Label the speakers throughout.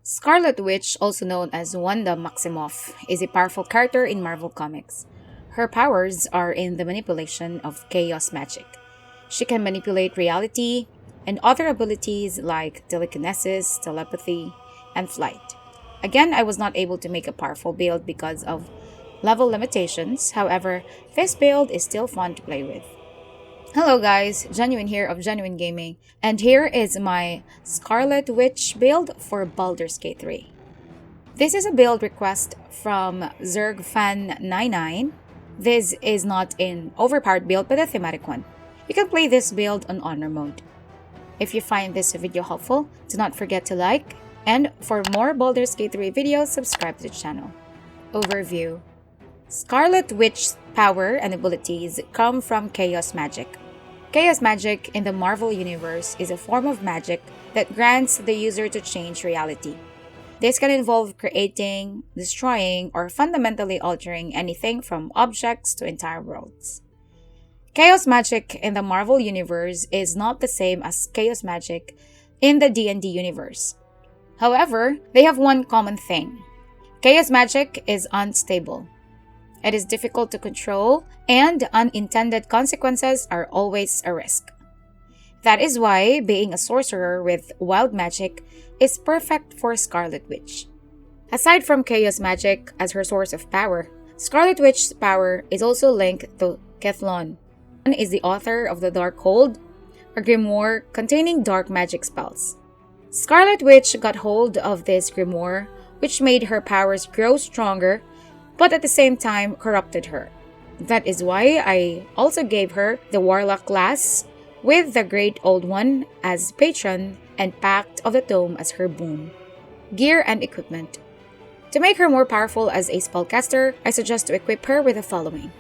Speaker 1: Scarlet Witch, also known as Wanda Maximoff, is a powerful character in Marvel Comics. Her powers are in the manipulation of chaos magic. She can manipulate reality and other abilities like telekinesis, telepathy, and flight. Again, I was not able to make a powerful build because of level limitations. However, this build is still fun to play with. Hello guys, Genuine here of Genuine Gaming, and here is my Scarlet Witch build for Baldur's Gate 3. This is a build request from ZergFan99. This is not an overpowered build but a thematic one. You can play this build on honor mode. If you find this video helpful, do not forget to like, and for more Baldur's Gate 3 videos, subscribe to the channel. Overview. Scarlet Witch's power and abilities come from chaos magic. Chaos magic in the Marvel Universe is a form of magic that grants the user to change reality. This can involve creating, destroying, or fundamentally altering anything from objects to entire worlds. Chaos magic in the Marvel Universe is not the same as chaos magic in the D&D universe. However, they have one common thing. Chaos magic is unstable. It is difficult to control, and unintended consequences are always a risk. That is why being a sorcerer with wild magic is perfect for Scarlet Witch. Aside from chaos magic as her source of power, Scarlet Witch's power is also linked to Kethlon. Is the author of the Dark Hold, a grimoire containing dark magic spells. Scarlet Witch got hold of this grimoire, which made her powers grow stronger, but at the same time corrupted her. That is why I also gave her the Warlock class, with the Great Old One as patron and Pact of the Tome as her boon. Gear and equipment. To make her more powerful as a spellcaster, I suggest to equip her with the following.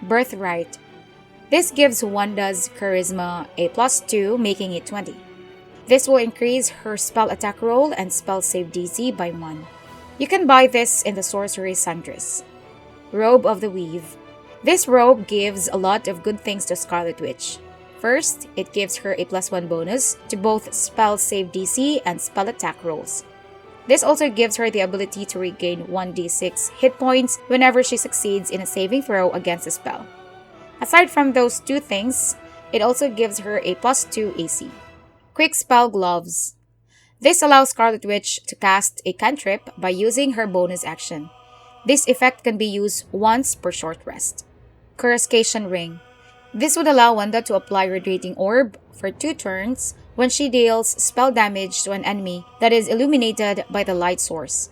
Speaker 1: Birthright. This gives Wanda's charisma a +2, making it 20. This will increase her spell attack roll and spell save DC by 1. You can buy this in the Sorcery Sundress. Robe of the Weave. This robe gives a lot of good things to Scarlet Witch. First, it gives her a +1 bonus to both spell save DC and spell attack rolls. This also gives her the ability to regain 1d6 hit points whenever she succeeds in a saving throw against a spell. Aside from those two things, it also gives her a +2 AC. Quick Spell Gloves. This allows Scarlet Witch to cast a cantrip by using her bonus action. This effect can be used once per short rest. Coruscation Ring. This would allow Wanda to apply Radiating Orb for 2 turns when she deals spell damage to an enemy that is illuminated by the light source.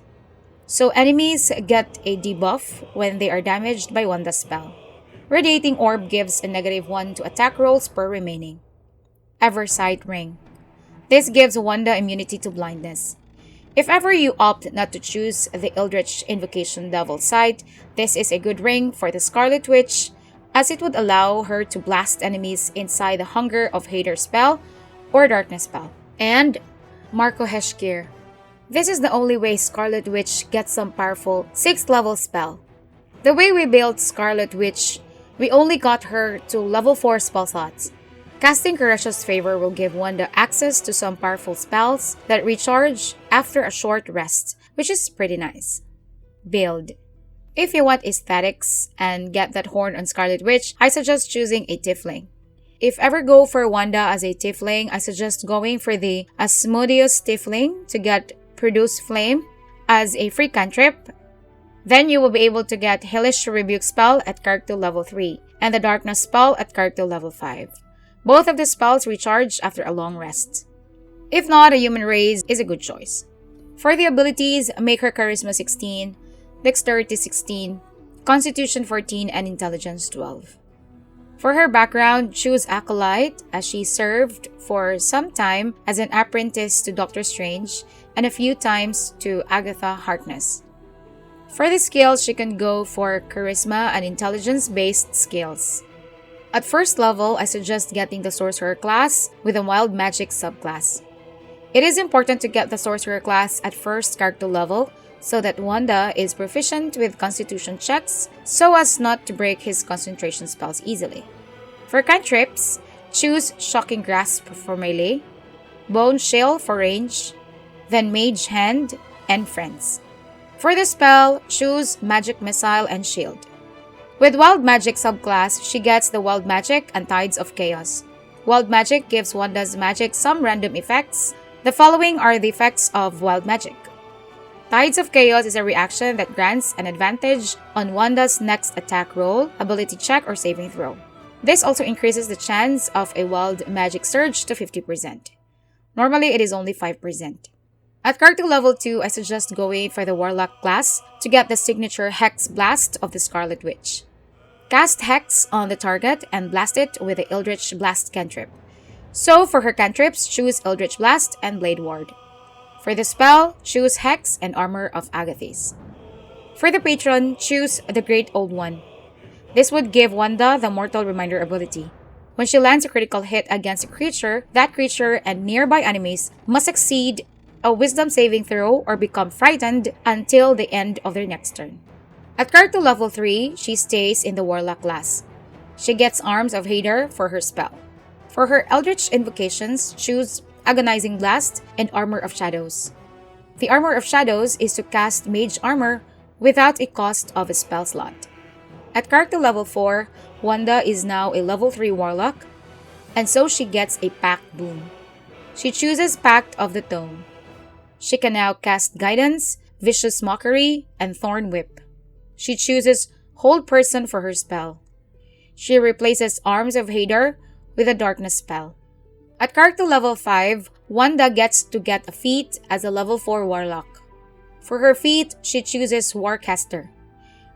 Speaker 1: So enemies get a debuff when they are damaged by Wanda's spell. Radiating Orb gives a -1 to attack rolls per remaining. Eversight Ring. This gives Wanda immunity to blindness. If ever you opt not to choose the Eldritch Invocation Devil Sight, this is a good ring for the Scarlet Witch, as it would allow her to blast enemies inside the Hunger of Hater spell or Darkness spell. And Marco Gear. This is the only way Scarlet Witch gets some powerful 6th level spell. The way we built Scarlet Witch, we only got her to level 4 spell slots. Casting Karasha's Favor will give Wanda access to some powerful spells that recharge after a short rest, which is pretty nice. Build. If you want aesthetics and get that horn on Scarlet Witch, I suggest choosing a Tiefling. If ever go for Wanda as a Tiefling, I suggest going for the Asmodeus Tiefling to get Produce Flame as a free cantrip. Then you will be able to get Hellish Rebuke spell at character level 3 and the Darkness spell at character level 5. Both of the spells recharge after a long rest. If not, a Human Raise is a good choice. For the abilities, make her Charisma 16, Dexterity 16, Constitution 14, and Intelligence 12. For her background, choose Acolyte, as she served for some time as an apprentice to Doctor Strange and a few times to Agatha Harkness. For the skills, she can go for Charisma and Intelligence-based skills. At first level, I suggest getting the Sorcerer class with a Wild Magic subclass. It is important to get the Sorcerer class at first character level so that Wanda is proficient with Constitution checks so as not to break his concentration spells easily. For cantrips, choose Shocking Grasp for melee, Bone Shell for range, then Mage Hand, and Friends. For the spell, choose Magic Missile and Shield. With Wild Magic subclass, she gets the Wild Magic and Tides of Chaos. Wild Magic gives Wanda's magic some random effects. The following are the effects of Wild Magic. Tides of Chaos is a reaction that grants an advantage on Wanda's next attack roll, ability check, or saving throw. This also increases the chance of a Wild Magic Surge to 50%. Normally, it is only 5%. At character level 2, I suggest going for the Warlock class to get the signature Hex Blast of the Scarlet Witch. Cast Hex on the target and blast it with the Eldritch Blast cantrip. So for her cantrips, choose Eldritch Blast and Blade Ward. For the spell, choose Hex and Armor of Agathis. For the patron, choose the Great Old One. This would give Wanda the Mortal Reminder ability. When she lands a critical hit against a creature, that creature and nearby enemies must succeed a Wisdom saving throw or become frightened until the end of their next turn. At character level 3, she stays in the Warlock class. She gets Arms of Hadar for her spell. For her Eldritch invocations, choose Agonizing Blast and Armor of Shadows. The Armor of Shadows is to cast Mage Armor without a cost of a spell slot. At character level 4, Wanda is now a level 3 Warlock, and so she gets a Pact Boon. She chooses Pact of the Tome. She can now cast Guidance, Vicious Mockery, and Thorn Whip. She chooses Hold Person for her spell. She replaces Arms of Hadar with a Darkness spell. At character level 5, Wanda gets to get a feat as a level 4 Warlock. For her feat, she chooses Warcaster.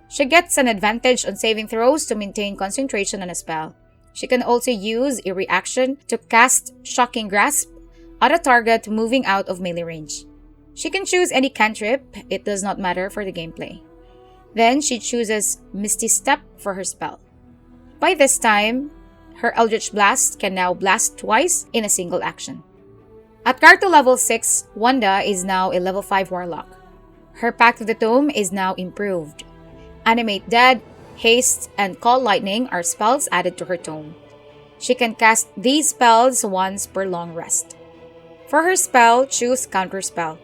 Speaker 1: She gets an advantage on saving throws to maintain concentration on a spell. She can also use a reaction to cast Shocking Grasp at a target moving out of melee range. She can choose any cantrip, it does not matter for the gameplay. Then she chooses Misty Step for her spell. By this time, her Eldritch Blast can now blast twice in a single action. At character level 6, Wanda is now a level 5 Warlock. Her Pact of the Tome is now improved. Animate Dead, Haste, and Call Lightning are spells added to her tome. She can cast these spells once per long rest. For her spell, choose Counterspell.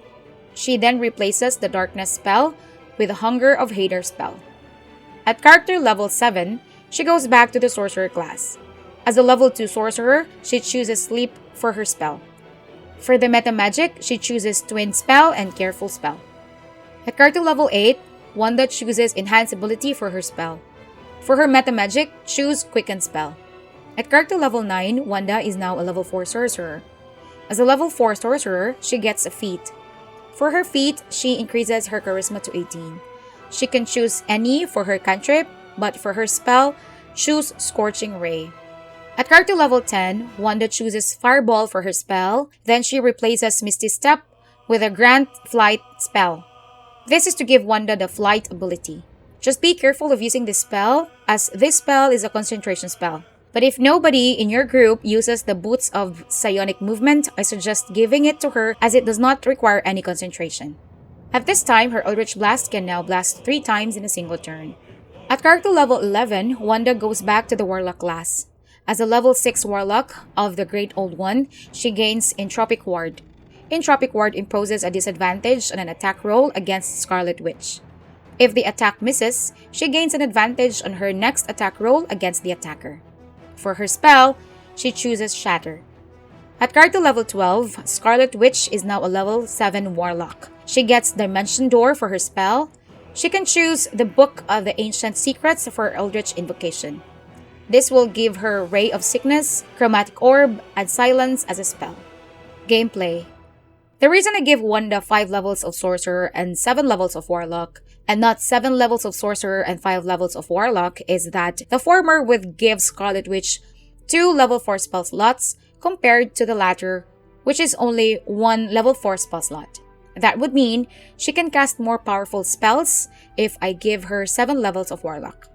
Speaker 1: She then replaces the Darkness spell with the Hunger of Hadar spell. At character level 7, she goes back to the Sorcerer class. As a level 2 Sorcerer, she chooses Sleep for her spell. For the Meta Magic, she chooses Twin Spell and Careful spell. At character level 8, Wanda chooses Enhance ability for her spell. For her Meta Magic, choose Quicken spell. At character level 9, Wanda is now a level 4 Sorcerer. As a level 4 Sorcerer, she gets a feat. For her feat, she increases her Charisma to 18. She can choose any for her cantrip, but for her spell, choose Scorching Ray. At character level 10, Wanda chooses Fireball for her spell, then she replaces Misty Step with a Grant Flight spell. This is to give Wanda the Flight ability. Just be careful of using this spell, as this spell is a concentration spell. But if nobody in your group uses the Boots of Psionic Movement, I suggest giving it to her as it does not require any concentration. At this time, her Eldritch Blast can now blast 3 times in a single turn. At character level 11, Wanda goes back to the Warlock class. As a level 6 Warlock of the Great Old One, she gains Entropic Ward. Entropic Ward imposes a disadvantage on an attack roll against Scarlet Witch. If the attack misses, she gains an advantage on her next attack roll against the attacker. For her spell, she chooses Shatter. At character level 12, Scarlet Witch is now a level 7 Warlock. She gets Dimension Door for her spell. She can choose the Book of the Ancient Secrets for her Eldritch Invocation. This will give her Ray of Sickness, Chromatic Orb, and Silence as a spell. Gameplay. The reason I give Wanda 5 levels of Sorcerer and 7 levels of Warlock, and not 7 levels of Sorcerer and 5 levels of Warlock, is that the former would give Scarlet Witch 2 level 4 spell slots compared to the latter, which is only 1 level 4 spell slot. That would mean she can cast more powerful spells if I give her 7 levels of Warlock.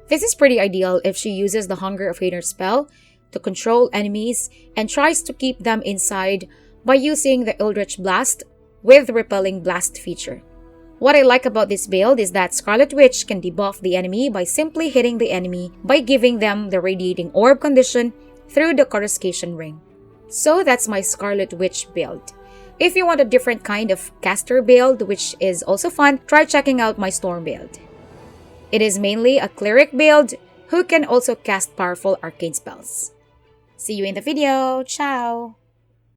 Speaker 1: This is pretty ideal if she uses the Hunger of Hadar spell to control enemies and tries to keep them inside by using the Eldritch Blast with the Repelling Blast feature. What I like about this build is that Scarlet Witch can debuff the enemy by simply hitting the enemy by giving them the Radiating Orb condition through the Coruscation Ring. So that's my Scarlet Witch build. If you want a different kind of caster build, which is also fun, try checking out my Storm build. It is mainly a cleric build who can also cast powerful arcane spells. See you in the video. Ciao!